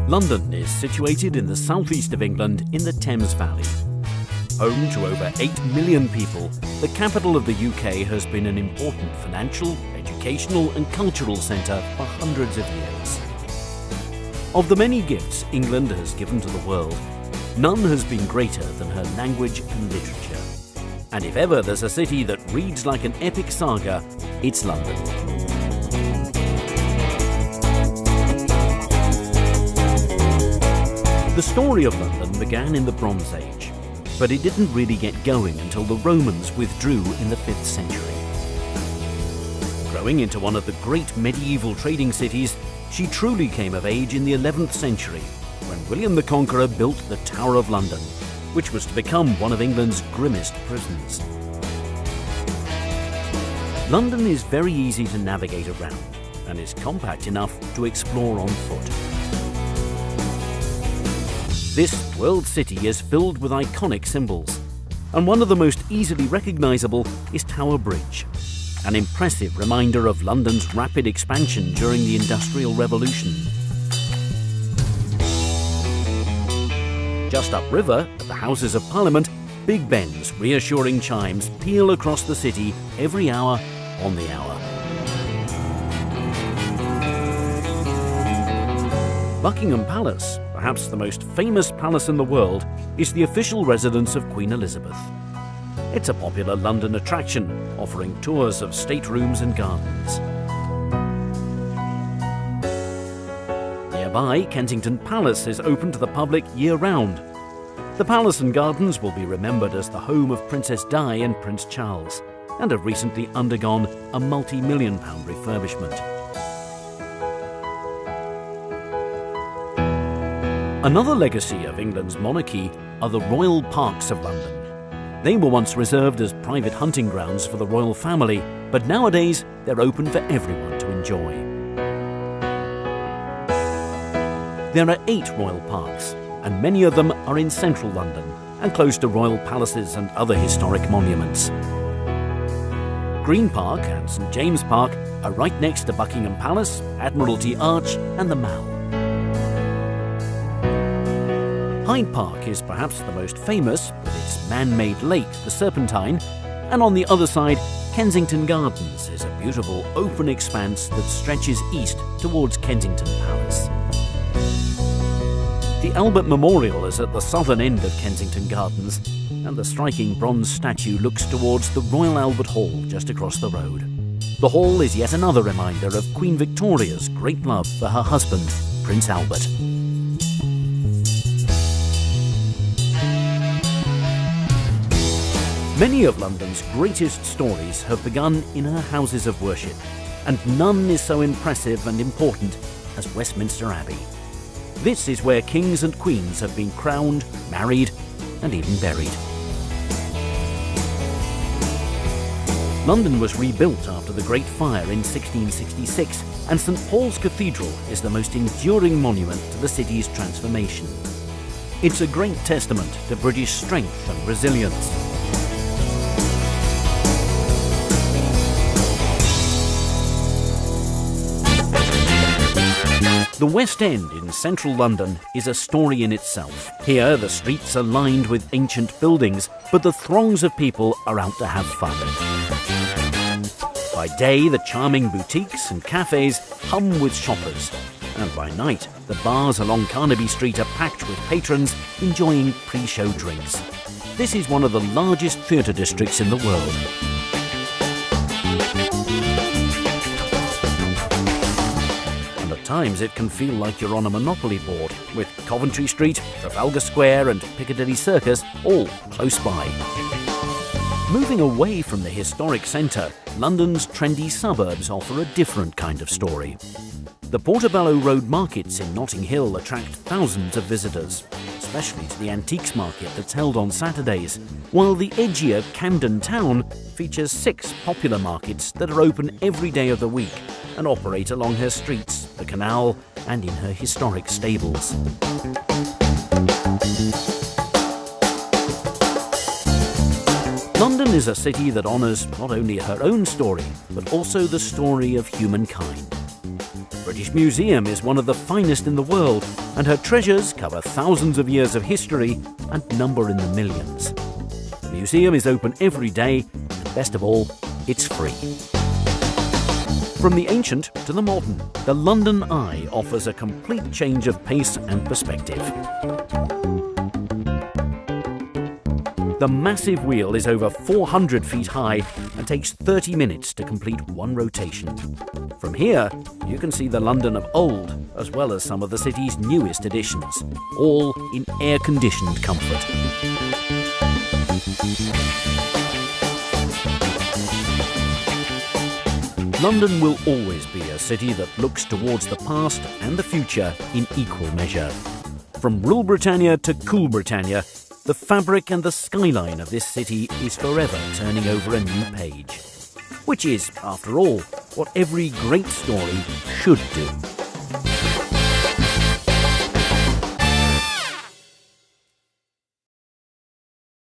London is situated in the southeast of England in the Thames Valley. Home to over 8 million people, the capital of the UK has been an important financial, educational and cultural centre for hundreds of years. Of the many gifts England has given to the world, none has been greater than her language and literature. And if ever there's a city that reads like an epic saga, it's London. The story of London began in the Bronze Age, but it didn't really get going until the Romans withdrew in the 5th century. Growing into one of the great medieval trading cities, she truly came of age in the 11th century, when William the Conqueror built the Tower of London, which was to become one of England's grimmest prisons. London is very easy to navigate around and is compact enough to explore on foot. This world city is filled with iconic symbols, and one of the most easily recognisable is Tower Bridge, an impressive reminder of London's rapid expansion during the Industrial Revolution. Just upriver, at the Houses of Parliament, Big Ben's reassuring chimes peal across the city every hour on the hour. Buckingham Palace, perhaps the most famous palace in the world, is the official residence of Queen Elizabeth. It's a popular London attraction, offering tours of staterooms and gardens. Nearby, Kensington Palace is open to the public year-round. The palace and gardens will be remembered as the home of Princess Di and Prince Charles, and have recently undergone a multi-million-pound refurbishment. Another legacy of England's monarchy are the royal parks of London. They were once reserved as private hunting grounds for the royal family, but nowadays they're open for everyone to enjoy. There are 8 royal parks, and many of them are in central London and close to royal palaces and other historic monuments. Green Park and St James Park are right next to Buckingham Palace, Admiralty Arch and the Mall. Hyde Park is perhaps the most famous, with its man-made lake, the Serpentine, and on the other side, Kensington Gardens is a beautiful open expanse that stretches east towards Kensington Palace. The Albert Memorial is at the southern end of Kensington Gardens, and the striking bronze statue looks towards the Royal Albert Hall just across the road. The hall is yet another reminder of Queen Victoria's great love for her husband, Prince Albert. Many of London's greatest stories have begun in her houses of worship, and none is so impressive and important as Westminster Abbey. This is where kings and queens have been crowned, married, and even buried. London was rebuilt after the Great Fire in 1666, and St Paul's Cathedral is the most enduring monument to the city's transformation. It's a great testament to British strength and resilience. The West End in central London is a story in itself. Here, the streets are lined with ancient buildings, but the throngs of people are out to have fun. By day, the charming boutiques and cafes hum with shoppers, and by night, the bars along Carnaby Street are packed with patrons enjoying pre-show drinks. This is one of the largest theatre districts in the world. At times it can feel like you're on a Monopoly board, with Coventry Street, Trafalgar Square and Piccadilly Circus all close by. Moving away from the historic centre, London's trendy suburbs offer a different kind of story. The Portobello Road markets in Notting Hill attract thousands of visitors, especially to the antiques market that's held on Saturdays, while the edgier Camden Town features 6 popular markets that are open every day of the week and operate along her streets, the canal, and in her historic stables. London is a city that honours not only her own story, but also the story of humankind. British Museum is one of the finest in the world, and her treasures cover thousands of years of history and number in the millions. The museum is open every day, and best of all, it's free. From the ancient to the modern, the London Eye offers a complete change of pace and perspective. The massive wheel is over 400 feet high and takes 30 minutes to complete one rotation. From here, you can see the London of old, as well as some of the city's newest additions, all in air-conditioned comfort. London will always be a city that looks towards the past and the future in equal measure. From Rule Britannia to Cool Britannia, the fabric and the skyline of this city is forever turning over a new page. Which is, after all, what every great story should do.